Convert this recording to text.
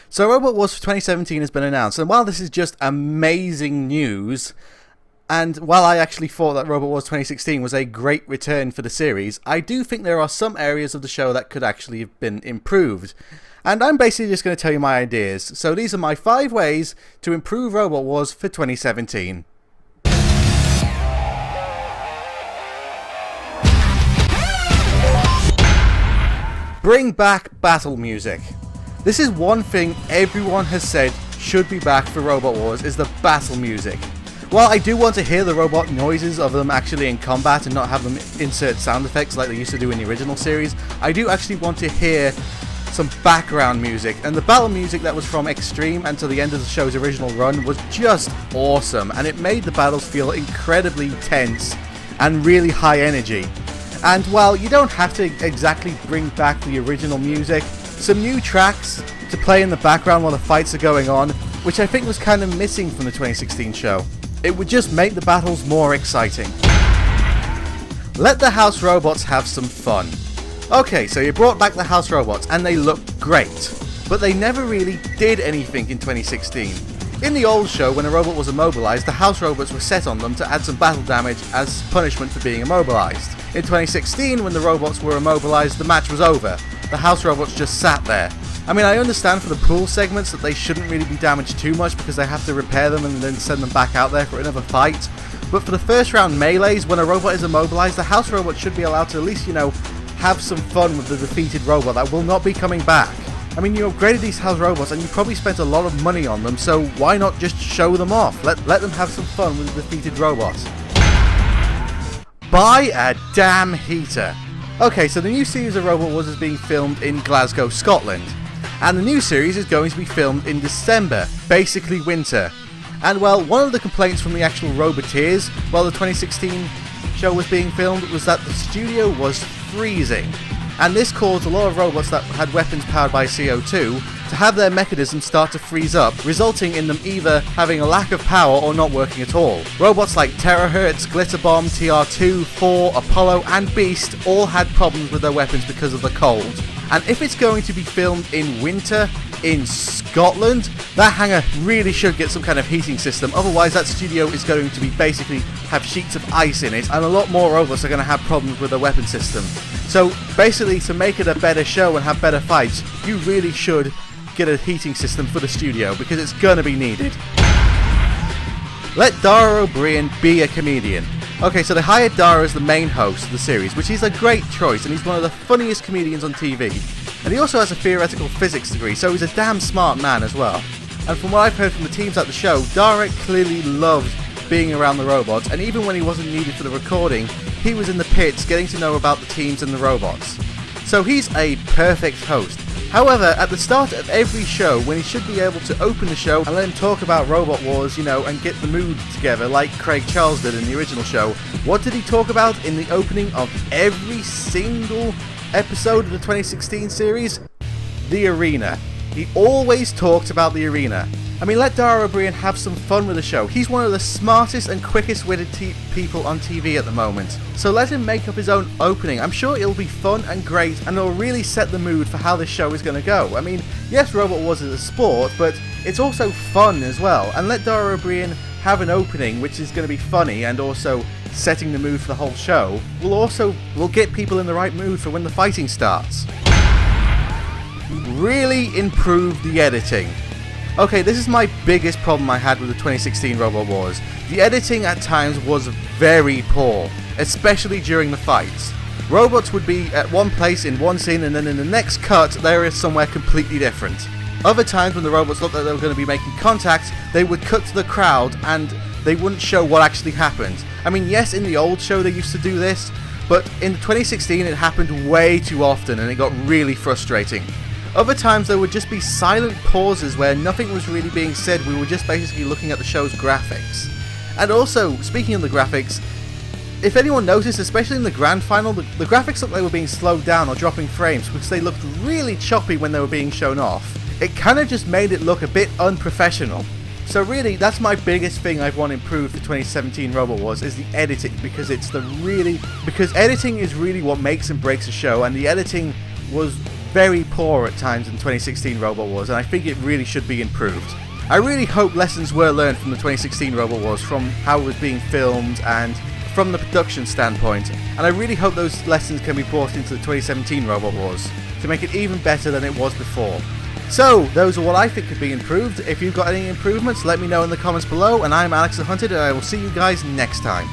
So Robot Wars for 2017 has been announced, and while this is just amazing news, and while I actually thought that Robot Wars 2016 was a great return for the series, I do think there are some areas of the show that could actually have been improved. And I'm basically just going to tell you my ideas. So these are my 5 ways to improve Robot Wars for 2017. Bring back battle music. This is one thing everyone has said should be back for Robot Wars, is the battle music. While I do want to hear the robot noises of them actually in combat and not have them insert sound effects like they used to do in the original series, I do actually want to hear some background music, and the battle music that was from Extreme and to the end of the show's original run was just awesome, and it made the battles feel incredibly tense and really high energy. And while you don't have to exactly bring back the original music, some new tracks to play in the background while the fights are going on, which I think was kind of missing from the 2016 show. It would just make the battles more exciting. Let the house robots have some fun. Okay, so you brought back the house robots and they look great, but they never really did anything in 2016. In the old show, when a robot was immobilized, the house robots were set on them to add some battle damage as punishment for being immobilized. In 2016, when the robots were immobilized, the match was over. The house robots just sat there. I mean, I understand for the pool segments that they shouldn't really be damaged too much because they have to repair them and then send them back out there for another fight. But for the first round melees, when a robot is immobilized, the house robot should be allowed to at least, have some fun with the defeated robot that will not be coming back. I mean, you upgraded these house robots and you probably spent a lot of money on them, so why not just show them off? Let them have some fun with the defeated robots. Buy a damn heater. Okay, so the new series of Robot Wars is being filmed in Glasgow, Scotland. And the new series is going to be filmed in December, basically winter. And well, one of the complaints from the actual Roboteers while the 2016 show was being filmed was that the studio was freezing. And this caused a lot of robots that had weapons powered by CO2 to have their mechanisms start to freeze up, resulting in them either having a lack of power or not working at all. Robots like Terahertz, Glitterbomb, TR2, Thor, Apollo and Beast all had problems with their weapons because of the cold. And if it's going to be filmed in winter in Scotland, that hangar really should get some kind of heating system, otherwise that studio is going to be basically have sheets of ice in it, and a lot more robots are going to have problems with their weapon system. So basically, to make it a better show and have better fights, you really should get a heating system for the studio, because it's going to be needed. Let Dara O'Brien be a comedian. Okay, so they hired Dara as the main host of the series, which is a great choice, and he's one of the funniest comedians on TV. And he also has a theoretical physics degree, so he's a damn smart man as well. And from what I've heard from the teams at the show, Dara clearly loved being around the robots, and even when he wasn't needed for the recording, he was in the pits getting to know about the teams and the robots. So he's a perfect host. However, at the start of every show, when he should be able to open the show and let him talk about Robot Wars, and get the mood together like Craig Charles did in the original show, what did he talk about in the opening of every single episode of the 2016 series? The arena. He always talked about the arena. I mean, let Dara O'Brien have some fun with the show. He's one of the smartest and quickest witted people on TV at the moment. So let him make up his own opening. I'm sure it'll be fun and great, and it'll really set the mood for how this show is going to go. I mean, yes, Robot Wars is a sport, but it's also fun as well. And let Dara O'Brien have an opening which is going to be funny and also setting the mood for the whole show will get people in the right mood for when the fighting starts. Really improve the editing. Okay, this is my biggest problem I had with the 2016 Robot Wars. The editing at times was very poor, especially during the fights. Robots would be at one place in one scene, and then in the next cut, they are somewhere completely different. Other times when the robots looked like they were going to be making contact, they would cut to the crowd and they wouldn't show what actually happened. I mean, yes, in the old show they used to do this, but in 2016 it happened way too often and it got really frustrating. Other times there would just be silent pauses where nothing was really being said, we were just basically looking at the show's graphics. And also, speaking of the graphics, if anyone noticed, especially in the grand final, the graphics looked like they were being slowed down or dropping frames because they looked really choppy when they were being shown off. It kind of just made it look a bit unprofessional. So really, that's my biggest thing I want improved for 2017 Robot Wars is the editing, because editing is really what makes and breaks a show, and the editing was very poor at times in 2016 Robot Wars, and I think it really should be improved. I really hope lessons were learned from the 2016 Robot Wars, from how it was being filmed and from the production standpoint, and I really hope those lessons can be brought into the 2017 Robot Wars to make it even better than it was before. So, those are what I think could be improved. If you've got any improvements, let me know in the comments below, and I'm Alex the Hunted, and I will see you guys next time.